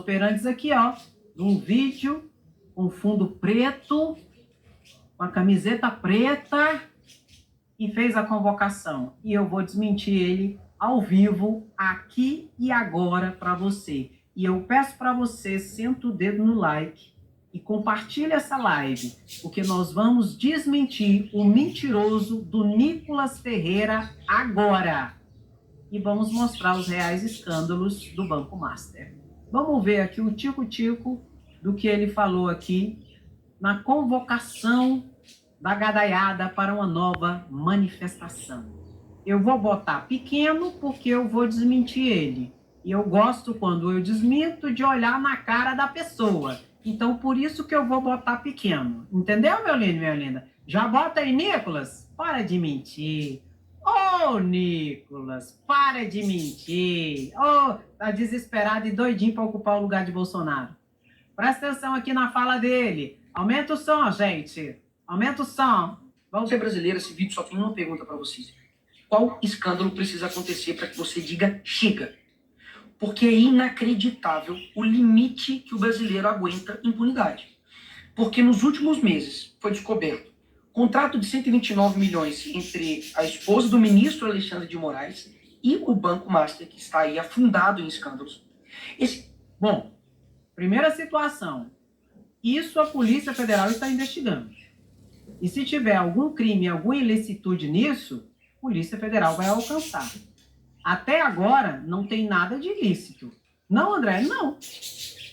operandi aqui, ó, num vídeo com fundo preto, com a camiseta preta, e fez a convocação. E eu vou desmentir ele ao vivo, aqui e agora, para você. E eu peço para você, senta o dedo no like e compartilhe essa live, porque nós vamos desmentir o mentiroso do Nicolas Ferreira agora. E vamos mostrar os reais escândalos do Banco Master. Vamos ver aqui o tico-tico do que ele falou aqui na convocação da gadaiada para uma nova manifestação. Eu vou botar pequeno porque eu vou desmentir ele. E eu gosto, quando eu desminto, de olhar na cara da pessoa. Então, por isso que eu vou botar pequeno. Entendeu, meu lindo, minha linda? Já bota aí, Nicolas. Para de mentir. Ô, Nicolas, para de mentir. Ô, tá desesperado e doidinho para ocupar o lugar de Bolsonaro. Presta atenção aqui na fala dele. Aumenta o som, gente. Aumenta o som. Vamos ser brasileira, esse vídeo só tem uma pergunta para vocês. Qual escândalo precisa acontecer para que você diga chega? Porque é inacreditável o limite que o brasileiro aguenta impunidade. Porque nos últimos meses foi descoberto contrato de 129 milhões entre a esposa do ministro Alexandre de Moraes e o Banco Master, que está aí afundado em escândalos. Bom, primeira situação. Isso a Polícia Federal está investigando. E se tiver algum crime, alguma ilicitude nisso, a Polícia Federal vai alcançar. Até agora, não tem nada de ilícito. Não, André? Não.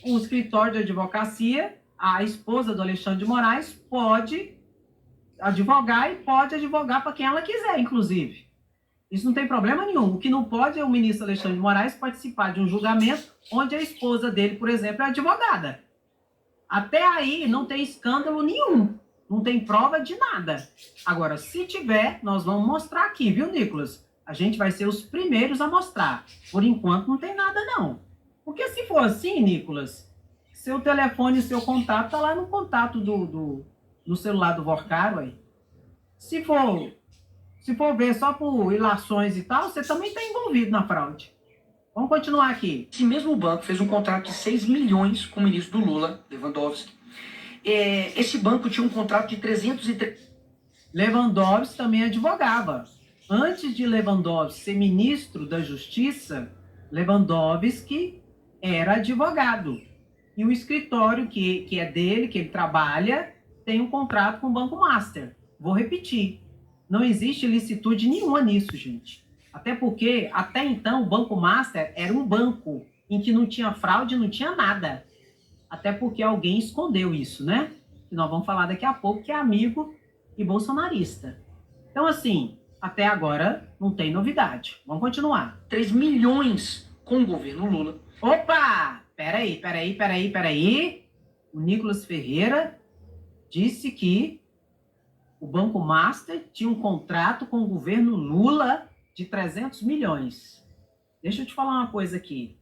O escritório de advocacia, a esposa do Alexandre de Moraes, pode advogar e pode advogar para quem ela quiser, inclusive. Isso não tem problema nenhum. O que não pode é o ministro Alexandre de Moraes participar de um julgamento onde a esposa dele, por exemplo, é advogada. Até aí não tem escândalo nenhum. Não tem prova de nada. Agora, se tiver, nós vamos mostrar aqui, viu, Nicolas? A gente vai ser os primeiros a mostrar. Por enquanto, não tem nada, não. Porque se for assim, Nicolas, seu telefone e seu contato tá lá no contato no celular do Vorcaro aí. Se for ver só por ilações e tal, você também está envolvido na fraude. Vamos continuar aqui. Esse mesmo banco fez um contrato de 6 milhões com o ministro do Lula, Lewandowski. Esse banco tinha um contrato de 303... Lewandowski também advogava. Antes de Lewandowski ser ministro da Justiça, Lewandowski era advogado. E o escritório que é dele, que ele trabalha, tem um contrato com o Banco Master. Vou repetir. Não existe licitude nenhuma nisso, gente. Até porque, até então, o Banco Master era um banco em que não tinha fraude, não tinha nada. Até porque alguém escondeu isso, né? Que nós vamos falar daqui a pouco, que é amigo e bolsonarista. Então, assim, até agora não tem novidade. Vamos continuar. 3 milhões com o governo Lula. Opa! Peraí. O Nicolas Ferreira disse que o Banco Master tinha um contrato com o governo Lula de 300 milhões. Deixa eu te falar uma coisa aqui.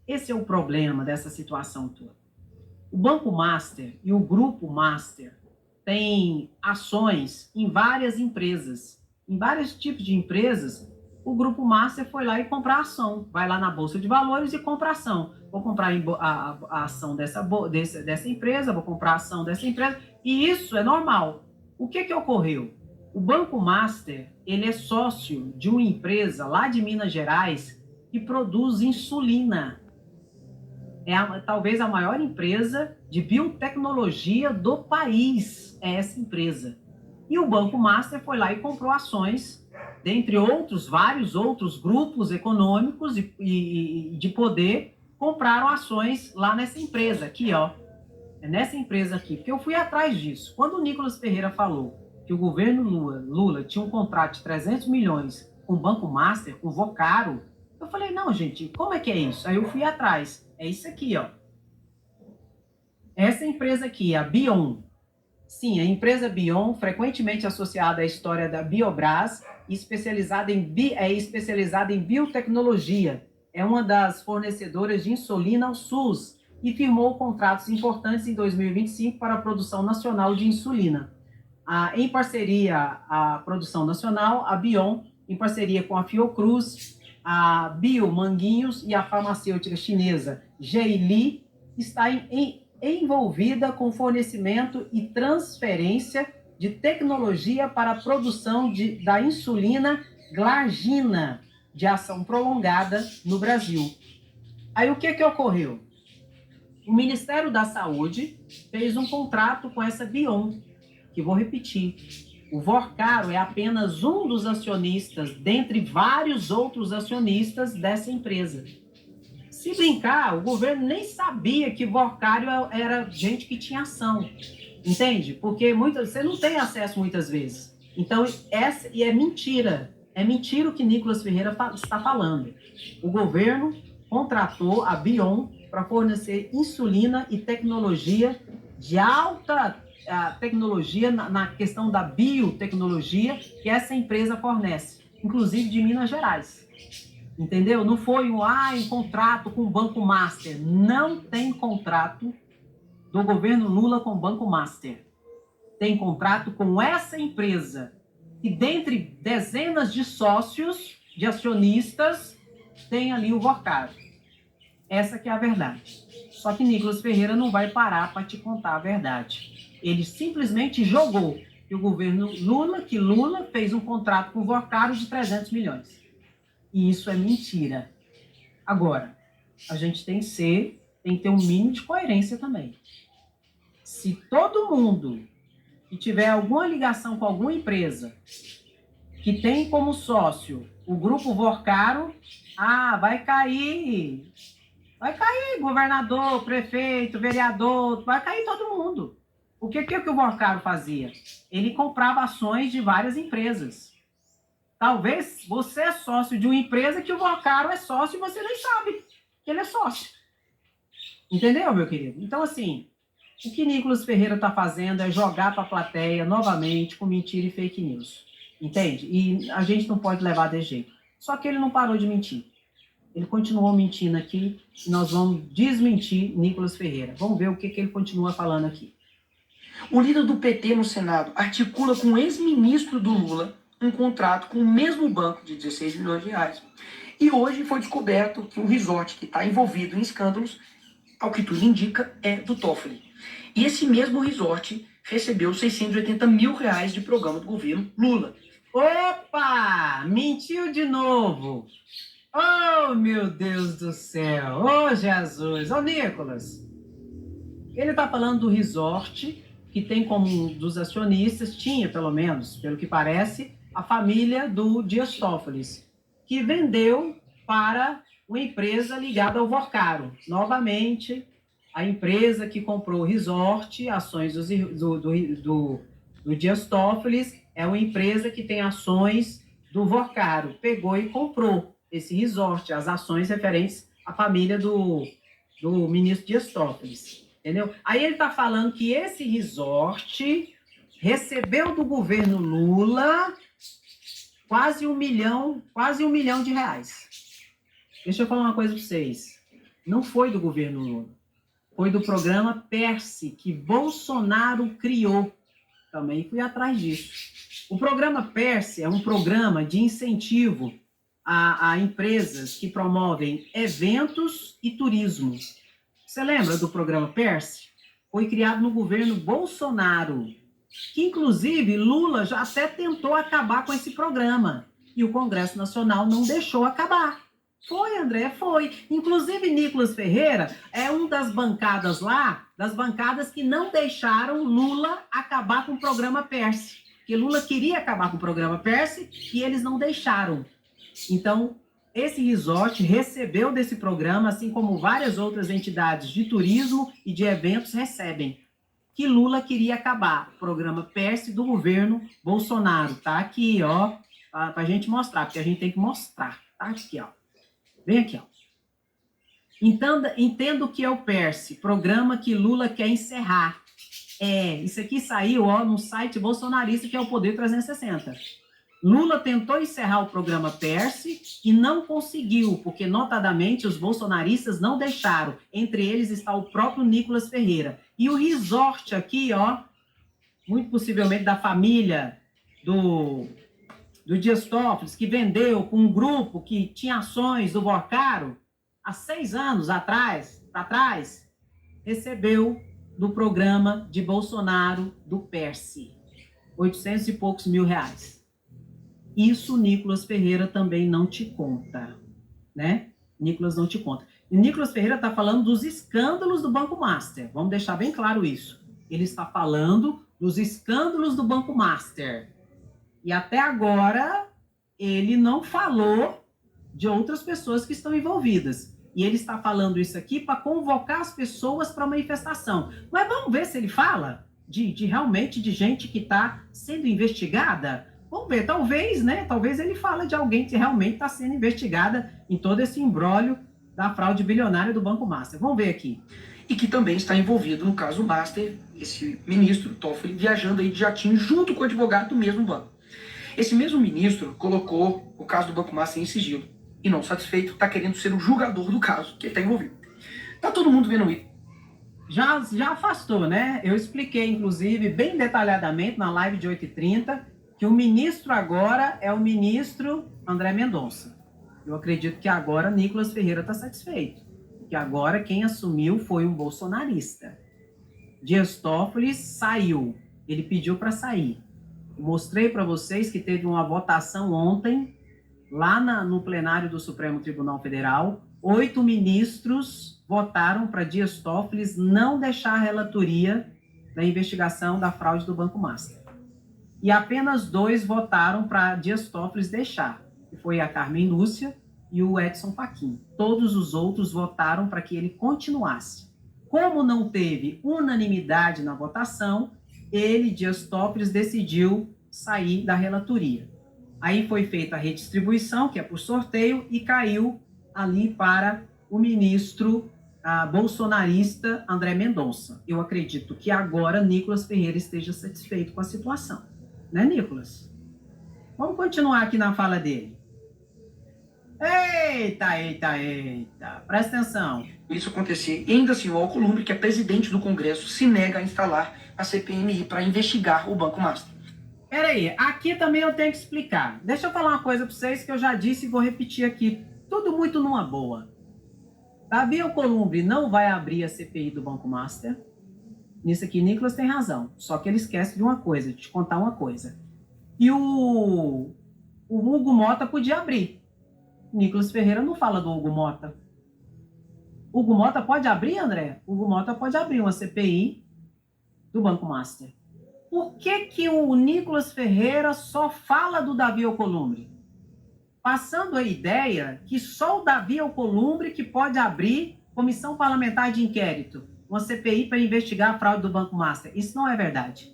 Esse é o problema dessa situação toda. O Banco Master e o Grupo Master têm ações em várias empresas. Em vários tipos de empresas, o Grupo Master foi lá e comprar ação. Vai lá na Bolsa de Valores e compra ação. Vou comprar a ação dessa empresa, vou comprar a ação dessa empresa. E isso é normal. O que ocorreu? O Banco Master, ele é sócio de uma empresa lá de Minas Gerais que produz insulina. Talvez a maior empresa de biotecnologia do país, é essa empresa. E o Banco Master foi lá e comprou ações, dentre outros, vários outros grupos econômicos e de poder, compraram ações lá nessa empresa aqui, ó. É nessa empresa aqui, porque eu fui atrás disso. Quando o Nicolas Ferreira falou que o governo Lula tinha um contrato de 300 milhões com o Banco Master, com o Vocaro, eu falei, não, gente, como é que é isso? Aí eu fui atrás. É isso aqui, ó. Essa empresa aqui, a Bion. Sim, a empresa Bion, frequentemente associada à história da Biobras, especializada em biotecnologia. É uma das fornecedoras de insulina ao SUS e firmou contratos importantes em 2025 para a produção nacional de insulina. Em parceria a produção nacional, a Bion, em parceria com a Fiocruz, a Biomanguinhos e a farmacêutica chinesa Geili, está envolvida com fornecimento e transferência de tecnologia para a produção da insulina glargina de ação prolongada no Brasil. Aí o que ocorreu? O Ministério da Saúde fez um contrato com essa Bion, que vou repetir. O Vorcaro é apenas um dos acionistas, dentre vários outros acionistas dessa empresa. Se brincar, o governo nem sabia que Vorcário era gente que tinha ação, entende? Porque você não tem acesso muitas vezes. Então, é mentira. É mentira o que Nicolas Ferreira está falando. O governo contratou a Bion para fornecer insulina e tecnologia de alta tecnologia na questão da biotecnologia que essa empresa fornece, inclusive de Minas Gerais. Entendeu? Não foi um contrato com o Banco Master. Não tem contrato do governo Lula com o Banco Master. Tem contrato com essa empresa, que dentre dezenas de sócios, de acionistas, tem ali o Vorcaro. Essa que é a verdade. Só que Nicolas Ferreira não vai parar para te contar a verdade. Ele simplesmente jogou que o governo Lula fez um contrato com o Vorcaro de 300 milhões. E isso é mentira. Agora, a gente tem que ter um mínimo de coerência também. Se todo mundo que tiver alguma ligação com alguma empresa que tem como sócio o grupo Vorcaro, vai cair governador, prefeito, vereador, vai cair todo mundo. O que o Vorcaro fazia? Ele comprava ações de várias empresas. Talvez você é sócio de uma empresa que o Vorcaro é sócio e você nem sabe que ele é sócio. Entendeu, meu querido? Então, assim, o que Nicolas Ferreira está fazendo é jogar para a plateia novamente com mentira e fake news. Entende? E a gente não pode levar de jeito. Só que ele não parou de mentir. Ele continuou mentindo aqui e nós vamos desmentir Nicolas Ferreira. Vamos ver o que ele continua falando aqui. O líder do PT no Senado articula com o ex-ministro do Lula um contrato com o mesmo banco de 16 milhões de reais. E hoje foi descoberto que o resort que está envolvido em escândalos, ao que tudo indica, é do Toffoli. E esse mesmo resort recebeu 680 mil reais de programa do governo Lula. Opa! Mentiu de novo! Oh, meu Deus do céu! Oh, Jesus! Oh, Nicolas! Ele está falando do resort que tem como um dos acionistas, tinha pelo menos, pelo que parece, a família do Dias Toffoli, que vendeu para uma empresa ligada ao Vorcaro. Novamente, a empresa que comprou o resort, ações do Dias Toffoli, é uma empresa que tem ações do Vorcaro. Pegou e comprou esse resort, as ações referentes à família do ministro Dias Toffoli. Entendeu? Aí ele está falando que esse resort recebeu do governo Lula quase um milhão de reais. Deixa eu falar uma coisa para vocês. Não foi do governo Lula. Foi do programa PERSE, que Bolsonaro criou. Também fui atrás disso. O programa PERSE é um programa de incentivo a empresas que promovem eventos e turismo. Você lembra do programa PERSE? Foi criado no governo Bolsonaro, que inclusive Lula já até tentou acabar com esse programa. E o Congresso Nacional não deixou acabar. Foi, André, foi. Inclusive, Nicolas Ferreira é uma das bancadas lá, das bancadas que não deixaram Lula acabar com o programa PERSE. Porque Lula queria acabar com o programa PERSE e eles não deixaram. Então, esse resort recebeu desse programa, assim como várias outras entidades de turismo e de eventos recebem, que Lula queria acabar. O programa PERSE do governo Bolsonaro. Tá aqui, ó, para a gente mostrar, porque a gente tem que mostrar. Tá aqui, ó. Vem aqui, ó. Entenda o que é o PERSE, programa que Lula quer encerrar. Isso aqui saiu, ó, no site bolsonarista, que é o Poder 360. Lula tentou encerrar o programa PERSE e não conseguiu, porque, notadamente, os bolsonaristas não deixaram. Entre eles está o próprio Nicolas Ferreira. E o resort aqui, ó, muito possivelmente da família do Dias Toffoli, que vendeu com um grupo que tinha ações do Vorcaro há 6 anos atrás, recebeu do programa de Bolsonaro, do PERSE, 800 e poucos mil reais. Isso o Nicolas Ferreira também não te conta, né? Nicolas não te conta. E Nicolas Ferreira está falando dos escândalos do Banco Master. Vamos deixar bem claro isso. Ele está falando dos escândalos do Banco Master. E até agora, ele não falou de outras pessoas que estão envolvidas. E ele está falando isso aqui para convocar as pessoas para a manifestação. Mas vamos ver se ele fala realmente de gente que está sendo investigada. Vamos ver, talvez, né? Talvez ele fale de alguém que realmente está sendo investigada em todo esse imbróglio da fraude bilionária do Banco Master. Vamos ver aqui. E que também está envolvido no caso Master, esse ministro Toffoli, viajando aí de jatinho junto com o advogado do mesmo banco. Esse mesmo ministro colocou o caso do Banco Master em sigilo. E não satisfeito, está querendo ser o julgador do caso que ele está envolvido. Tá todo mundo vendo isso. Já afastou, né? Eu expliquei, inclusive, bem detalhadamente na live de 8h30, que o ministro agora é o ministro André Mendonça. Eu acredito que agora Nicolas Ferreira está satisfeito. Que agora quem assumiu foi um bolsonarista. Dias Toffoli saiu. Ele pediu para sair. Mostrei para vocês que teve uma votação ontem, lá no plenário do Supremo Tribunal Federal. 8 ministros votaram para Dias Toffoli não deixar a relatoria da investigação da fraude do Banco Master. E apenas 2 votaram para Dias Toffoli deixar, que foi a Carmen Lúcia e o Edson Fachin. Todos os outros votaram para que ele continuasse. Como não teve unanimidade na votação, ele, Dias Toffoli, decidiu sair da relatoria. Aí foi feita a redistribuição, que é por sorteio, e caiu ali para o ministro bolsonarista André Mendonça. Eu acredito que agora Nicolas Ferreira esteja satisfeito com a situação. Né, Nicolas? Vamos continuar aqui na fala dele. Eita. Presta atenção. Isso acontecer, e ainda assim o Alcolumbre, que é presidente do Congresso, se nega a instalar a CPMI para investigar o Banco Master. Peraí, aqui também eu tenho que explicar. Deixa eu falar uma coisa para vocês que eu já disse e vou repetir aqui. Tudo muito numa boa. Davi Alcolumbre não vai abrir a CPI do Banco Master. Nisso aqui, Nicolas tem razão. Só que ele esquece de uma coisa, de te contar uma coisa. E o Hugo Mota podia abrir. Nicolas Ferreira não fala do Hugo Mota. Hugo Mota pode abrir, André? Hugo Mota pode abrir uma CPI do Banco Master. Por que o Nicolas Ferreira só fala do Davi Alcolumbre? Passando a ideia que só o Davi Alcolumbre que pode abrir comissão parlamentar de inquérito, uma CPI para investigar a fraude do Banco Master. Isso não é verdade.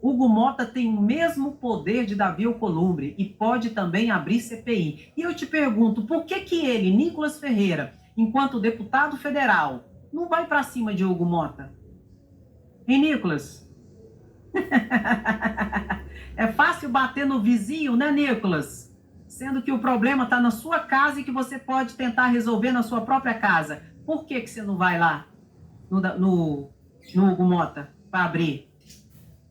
Hugo Mota tem o mesmo poder de Davi Alcolumbre e pode também abrir CPI. E eu te pergunto, por que ele, Nicolas Ferreira, enquanto deputado federal, não vai para cima de Hugo Mota? Hein, Nicolas? É fácil bater no vizinho, né, Nicolas? Sendo que o problema está na sua casa e que você pode tentar resolver na sua própria casa. Por que você não vai lá no Hugo Mota para abrir?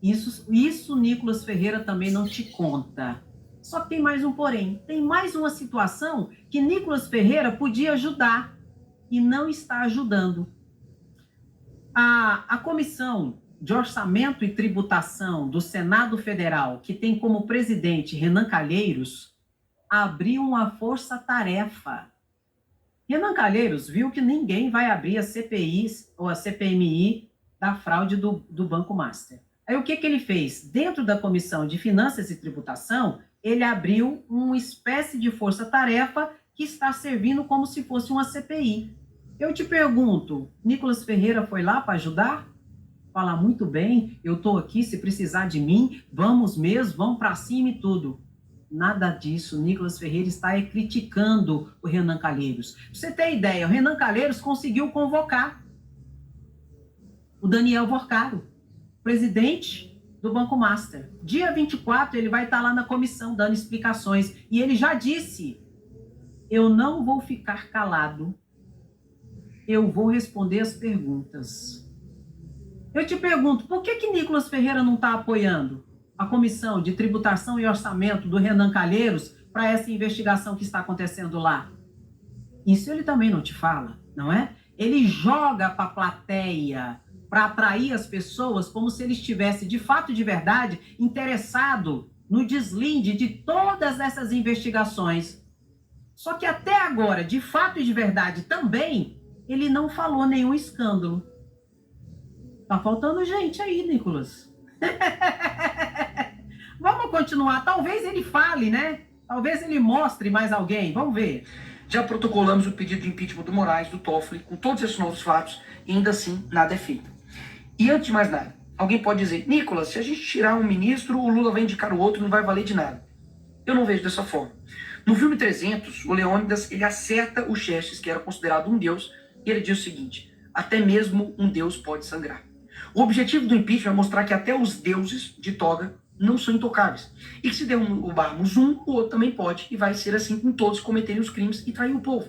Isso Nicolas Ferreira também não te conta. Só que tem mais um porém. Tem mais uma situação que Nicolas Ferreira podia ajudar e não está ajudando. A Comissão de Orçamento e Tributação do Senado Federal, que tem como presidente Renan Calheiros, abriu uma força-tarefa. Renan Calheiros viu que ninguém vai abrir a CPI ou a CPMI da fraude do Banco Master. Aí o que ele fez? Dentro da Comissão de Finanças e Tributação, ele abriu uma espécie de força-tarefa que está servindo como se fosse uma CPI. Eu te pergunto, Nicolas Ferreira foi lá para ajudar? Falar muito bem, eu estou aqui, se precisar de mim, vamos mesmo, vamos para cima e tudo. Nada disso, Nicolas Ferreira está criticando o Renan Calheiros. Pra você ter ideia, o Renan Calheiros conseguiu convocar o Daniel Vorcaro, presidente do Banco Master. Dia 24, ele vai estar lá na comissão dando explicações. E ele já disse, eu não vou ficar calado, eu vou responder as perguntas. Eu te pergunto, por que Nicolas Ferreira não está apoiando a Comissão de Tributação e Orçamento do Renan Calheiros para essa investigação que está acontecendo lá? Isso ele também não te fala, não é? Ele joga para a plateia para atrair as pessoas como se ele estivesse, de fato, de verdade, interessado no deslinde de todas essas investigações. Só que até agora, de fato e de verdade também, ele não falou nenhum escândalo. Tá faltando gente aí, Nicolas. Vamos continuar. Talvez ele fale, né? Talvez ele mostre mais alguém. Vamos ver. Já protocolamos o pedido de impeachment do Moraes, do Toffoli, com todos esses novos fatos, e ainda assim nada é feito. E antes de mais nada, alguém pode dizer, Nicolas, se a gente tirar um ministro, o Lula vai indicar o outro, não vai valer de nada. Eu não vejo dessa forma. No filme 300, o Leônidas, ele acerta o Xerxes, que era considerado um deus, e ele diz o seguinte, até mesmo um deus pode sangrar. O objetivo do impeachment é mostrar que até os deuses de toga não são intocáveis. E que se derrubarmos um, o outro também pode, e vai ser assim com todos cometerem os crimes e trair o povo.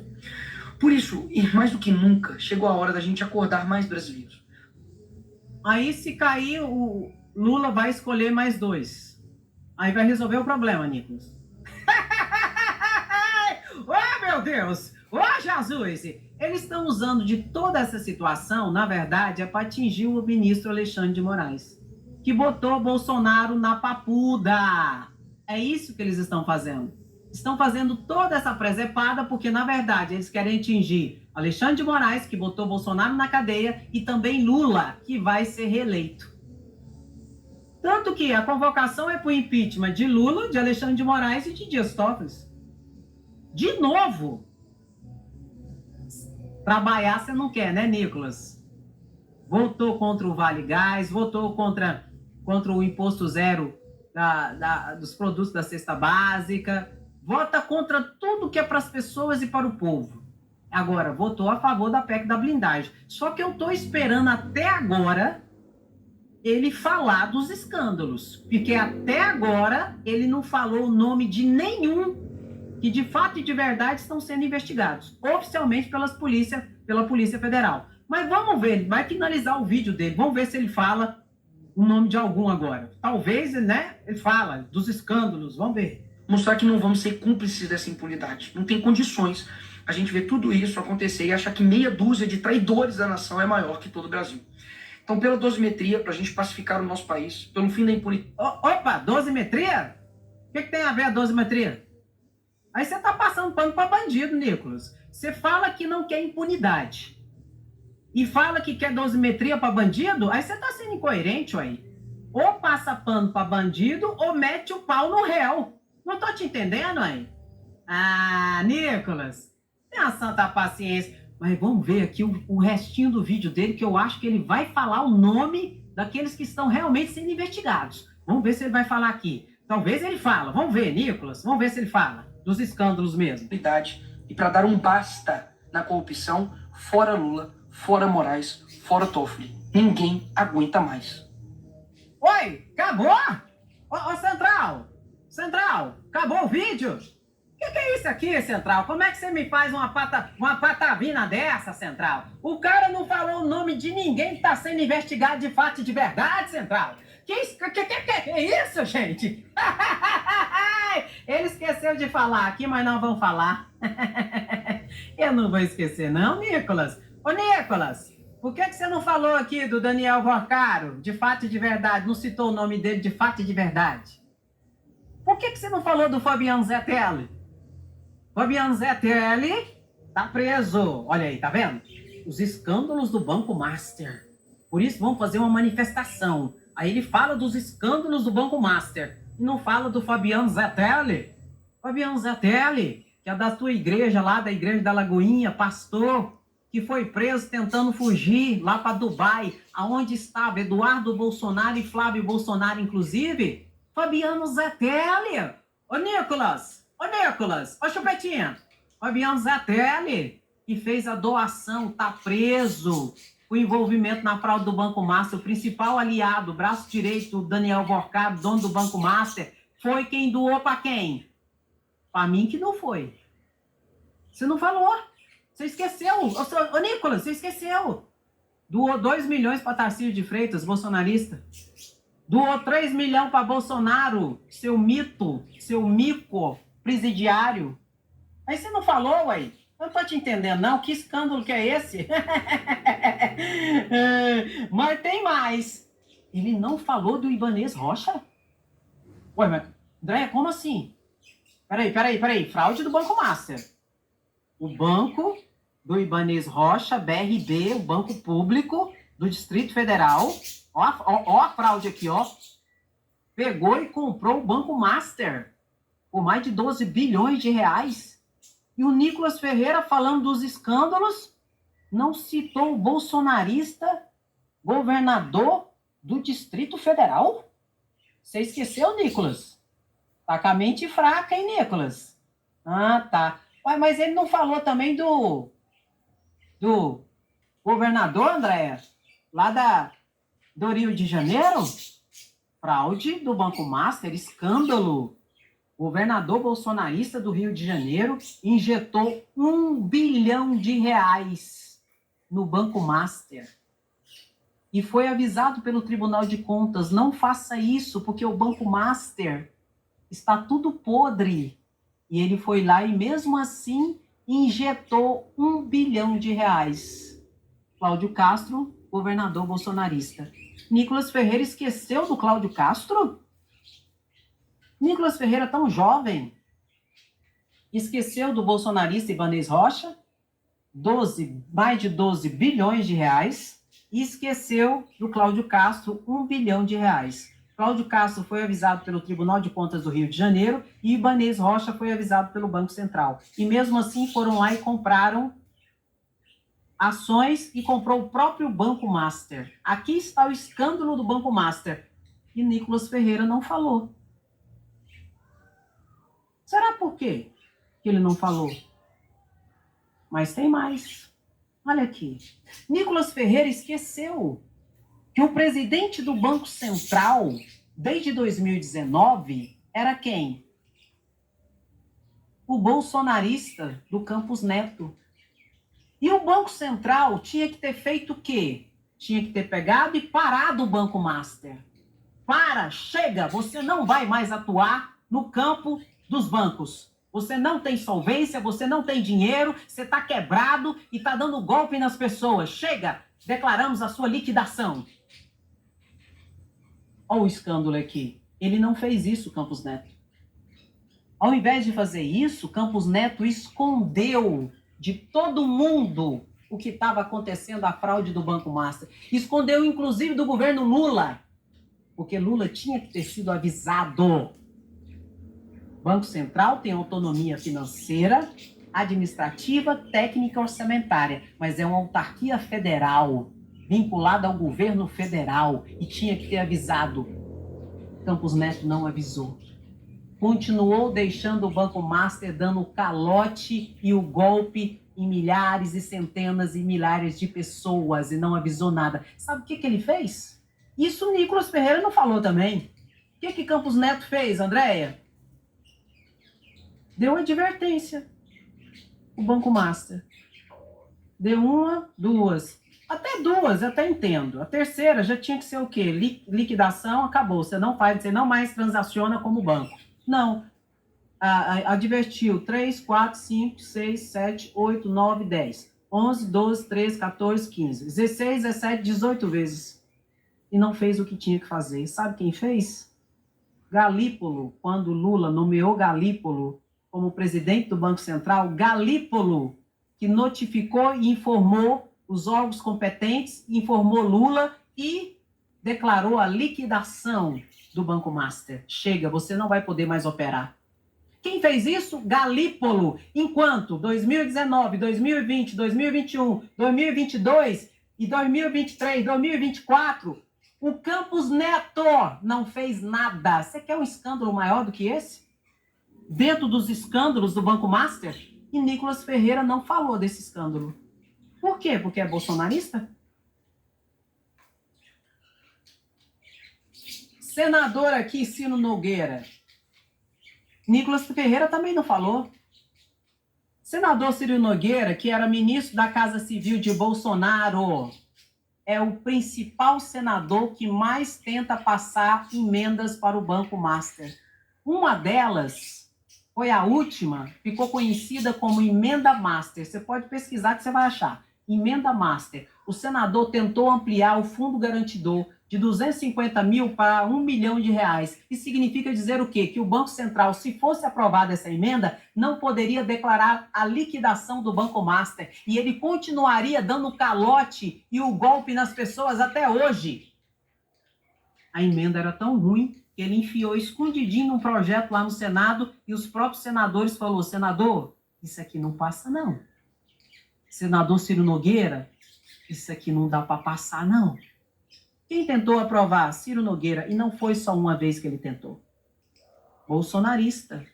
Por isso, e mais do que nunca, chegou a hora da gente acordar mais brasileiros. Aí, se cair, o Lula vai escolher mais 2. Aí vai resolver o problema, Nicolas. Oh, meu Deus! Oh, Jesus! Eles estão usando de toda essa situação, na verdade, é para atingir o ministro Alexandre de Moraes, que botou Bolsonaro na papuda. É isso que eles estão fazendo. Estão fazendo toda essa presepada porque, na verdade, eles querem atingir Alexandre de Moraes, que botou Bolsonaro na cadeia, e também Lula, que vai ser reeleito. Tanto que a convocação é para o impeachment de Lula, de Alexandre de Moraes e de Dias Toffoli. De novo. Trabalhar você não quer, né, Nicolas? Votou contra o Vale Gás, votou contra o imposto zero dos produtos da cesta básica, vota contra tudo que é para as pessoas e para o povo. Agora, votou a favor da PEC da blindagem. Só que eu estou esperando até agora ele falar dos escândalos, porque até agora ele não falou o nome de nenhum que de fato e de verdade estão sendo investigados, oficialmente pela Polícia Federal. Mas vamos ver, ele vai finalizar o vídeo dele, vamos ver se ele fala o nome de algum agora. Talvez, né, ele fala dos escândalos, vamos ver. Mostrar que não vamos ser cúmplices dessa impunidade. Não tem condições a gente ver tudo isso acontecer e achar que meia dúzia de traidores da nação é maior que todo o Brasil. Então, pela dosimetria, para a gente pacificar o nosso país, pelo fim da impunidade... Opa, dosimetria? O que tem a ver a dosimetria? Aí você tá passando pano para bandido, Nicolas. Você fala que não quer impunidade e fala que quer dosimetria para bandido, aí você tá sendo incoerente, aí. Ou passa pano para bandido ou mete o pau no réu. Não tô te entendendo, aí. Ah, Nicolas, tenha santa paciência. Mas vamos ver aqui o restinho do vídeo dele, que eu acho que ele vai falar o nome daqueles que estão realmente sendo investigados. Vamos ver se ele vai falar aqui. Talvez ele fala. Vamos ver, Nicolas. Vamos ver se ele fala dos escândalos mesmo. E para dar um basta na corrupção, fora Lula, fora Moraes, fora Toffoli. Ninguém aguenta mais. Oi, acabou? Ô, Central! Central, acabou o vídeo? O que é isso aqui, Central? Como é que você me faz uma patavina dessa, Central? O cara não falou o nome de ninguém que está sendo investigado de fato e de verdade, Central. Que isso, gente? Ele esqueceu de falar aqui, mas nós vamos falar. Eu não vou esquecer não, Nicolas. Ô, Nicolas, por que você não falou aqui do Daniel Vorcaro, de fato e de verdade? Não citou o nome dele de fato e de verdade? Por que você não falou do Fabiano Zettelli? Fabiano Zettelli tá preso. Olha aí, tá vendo? Os escândalos do Banco Master. Por isso vamos fazer uma manifestação. Aí ele fala dos escândalos do Banco Master e não fala do Fabiano Zettelli. Fabiano Zettelli, que é da tua igreja lá, da igreja da Lagoinha, pastor, que foi preso tentando fugir lá para Dubai, aonde estava Eduardo Bolsonaro e Flávio Bolsonaro, inclusive. Fabiano Zettelli. Ô, Nicolas, ô, Chupetinha. Fabiano Zettelli, que fez a doação, tá preso. O envolvimento na fraude do Banco Master, o principal aliado, o braço direito do Daniel Vorcaro, dono do Banco Master, foi quem doou para quem? Para mim que não foi. Você não falou. Você esqueceu. Ô, Nicolas, você esqueceu. Doou 2 milhões para Tarcísio de Freitas, bolsonarista. Doou 3 milhões para Bolsonaro, seu mito, seu mico presidiário. Aí você não falou, ué. Eu não tô te entendendo, não. Que escândalo que é esse? Mas tem mais. Ele não falou do Ibanez Rocha? Ué, mas, Andréia, como assim? Peraí. Fraude do Banco Master. O banco do Ibanez Rocha, BRB, o banco público do Distrito Federal. Ó a fraude aqui, ó. Pegou e comprou o Banco Master por mais de 12 bilhões de reais. E o Nicolas Ferreira, falando dos escândalos, não citou o bolsonarista governador do Distrito Federal? Você esqueceu, Nicolas? Tá com a mente fraca, hein, Nicolas? Ah, tá. Ué, mas ele não falou também do governador, Andréa? Lá do Rio de Janeiro? Fraude do Banco Master, escândalo. O governador bolsonarista do Rio de Janeiro injetou 1 bilhão de reais no Banco Master. E foi avisado pelo Tribunal de Contas, não faça isso, porque o Banco Master está tudo podre. E ele foi lá e, mesmo assim, injetou 1 bilhão de reais. Cláudio Castro, governador bolsonarista. Nicolas Ferreira esqueceu do Cláudio Castro? Nicolas Ferreira, tão jovem, esqueceu do bolsonarista Ibanez Rocha, mais de 12 bilhões de reais, e esqueceu do Cláudio Castro, 1 bilhão de reais. Cláudio Castro foi avisado pelo Tribunal de Contas do Rio de Janeiro e Ibanez Rocha foi avisado pelo Banco Central. E mesmo assim foram lá e compraram ações e comprou o próprio Banco Master. Aqui está o escândalo do Banco Master. E Nicolas Ferreira não falou. Será por quê que ele não falou? Mas tem mais. Olha aqui. Nicolas Ferreira esqueceu que o presidente do Banco Central, desde 2019, era quem? O bolsonarista do Campos Neto. E o Banco Central tinha que ter feito o quê? Tinha que ter pegado e parado o Banco Master. Chega, você não vai mais atuar no campo dos bancos. Você não tem solvência, você não tem dinheiro, você está quebrado e está dando golpe nas pessoas. Chega, declaramos a sua liquidação. Olha o escândalo aqui. Ele não fez isso, Campos Neto. Ao invés de fazer isso, Campos Neto escondeu de todo mundo o que estava acontecendo, a fraude do Banco Master. Escondeu, inclusive, do governo Lula, porque Lula tinha que ter sido avisado. Banco Central tem autonomia financeira, administrativa, técnica e orçamentária, mas é uma autarquia federal, vinculada ao governo federal, e tinha que ter avisado. Campos Neto não avisou. Continuou deixando o Banco Master dando o calote e o golpe em milhares e centenas e milhares de pessoas e não avisou nada. Sabe o que ele fez? Isso o Nicolas Ferreira não falou também. O que Campos Neto fez, Andréia? Deu advertência. O Banco Master. Deu uma, duas. Até duas, eu até entendo. A terceira já tinha que ser o quê? Liquidação, acabou. Você não mais transaciona como banco. Não. Advertiu 3, 4, 5, 6, 7, 8, 9, 10. 11, 12, 13, 14, 15. 16, 17, 18 vezes. E não fez o que tinha que fazer. Sabe quem fez? Galípolo, quando Lula nomeou Galípolo como presidente do Banco Central, Galípolo, que notificou e informou os órgãos competentes, informou Lula e declarou a liquidação do Banco Master. Chega, você não vai poder mais operar. Quem fez isso? Galípolo. Enquanto 2019, 2020, 2021, 2022 e 2023, 2024, o Campos Neto não fez nada. Você quer um escândalo maior do que esse? Dentro dos escândalos do Banco Master? E Nicolas Ferreira não falou desse escândalo. Por quê? Porque é bolsonarista? Senador aqui, Ciro Nogueira. Nicolas Ferreira também não falou. Senador Ciro Nogueira, que era ministro da Casa Civil de Bolsonaro, é o principal senador que mais tenta passar emendas para o Banco Master. Uma delas foi a última, ficou conhecida como emenda master. Você pode pesquisar que você vai achar. Emenda master. O senador tentou ampliar o fundo garantidor de 250 mil para 1 milhão de reais. Isso significa dizer o quê? Que o Banco Central, se fosse aprovada essa emenda, não poderia declarar a liquidação do Banco Master. E ele continuaria dando calote e o golpe nas pessoas até hoje. A emenda era tão ruim que ele enfiou escondidinho num projeto lá no Senado e os próprios senadores falaram: senador, isso aqui não passa não. Senador Ciro Nogueira, isso aqui não dá para passar não. Quem tentou aprovar? Ciro Nogueira. E não foi só uma vez que ele tentou. Bolsonarista.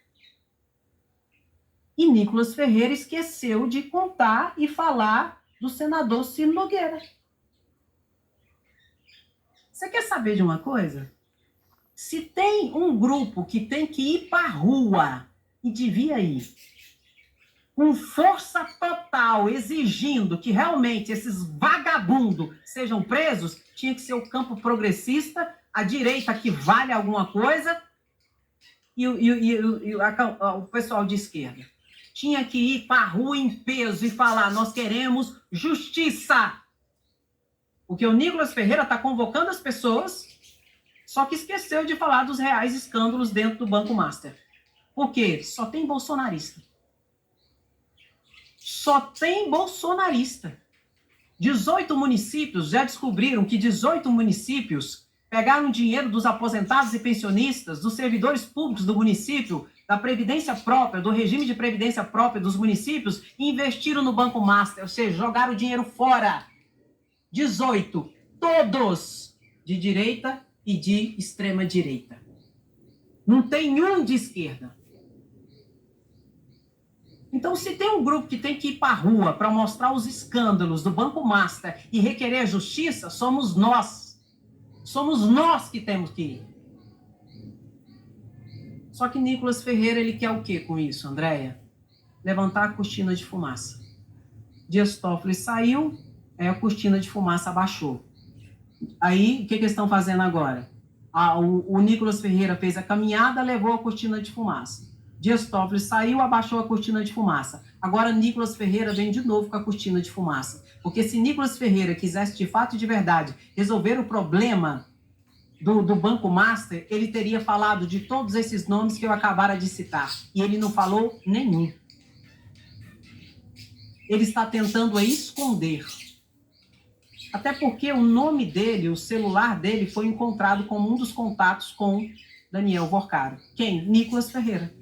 E Nicolas Ferreira esqueceu de contar e falar do senador Ciro Nogueira. Você quer saber de uma coisa? Se tem um grupo que tem que ir para a rua, e devia ir, com força total, exigindo que realmente esses vagabundos sejam presos, tinha que ser o campo progressista, a direita que vale alguma coisa, e o pessoal de esquerda. Tinha que ir para a rua em peso e falar: nós queremos justiça. Porque o Nicolas Ferreira está convocando as pessoas, só que esqueceu de falar dos reais escândalos dentro do Banco Master. Por quê? Só tem bolsonarista. Só tem bolsonarista. 18 municípios já descobriram que 18 municípios pegaram dinheiro dos aposentados e pensionistas, dos servidores públicos do município, da previdência própria, do regime de previdência própria dos municípios e investiram no Banco Master, ou seja, jogaram o dinheiro fora. 18, todos de direita e de extrema direita. Não tem um de esquerda. Então, se tem um grupo que tem que ir para a rua para mostrar os escândalos do Banco Master e requerer justiça, somos nós. Somos nós que temos que ir. Só que Nicolas Ferreira, ele quer o quê com isso, Andréia? Levantar a cortina de fumaça. Dias Toffoli saiu, a cortina de fumaça abaixou. Aí, o que eles estão fazendo agora? O Nicolas Ferreira fez a caminhada, levou a cortina de fumaça. Dias Toffoli saiu, abaixou a cortina de fumaça. Agora Nicolas Ferreira vem de novo com a cortina de fumaça. Porque se Nicolas Ferreira quisesse de fato e de verdade resolver o problema do Banco Master, ele teria falado de todos esses nomes que eu acabara de citar. E ele não falou nenhum. Ele está tentando esconder. Até porque o nome dele, o celular dele, foi encontrado como um dos contatos com Daniel Vorcaro. Quem? Nicolas Ferreira.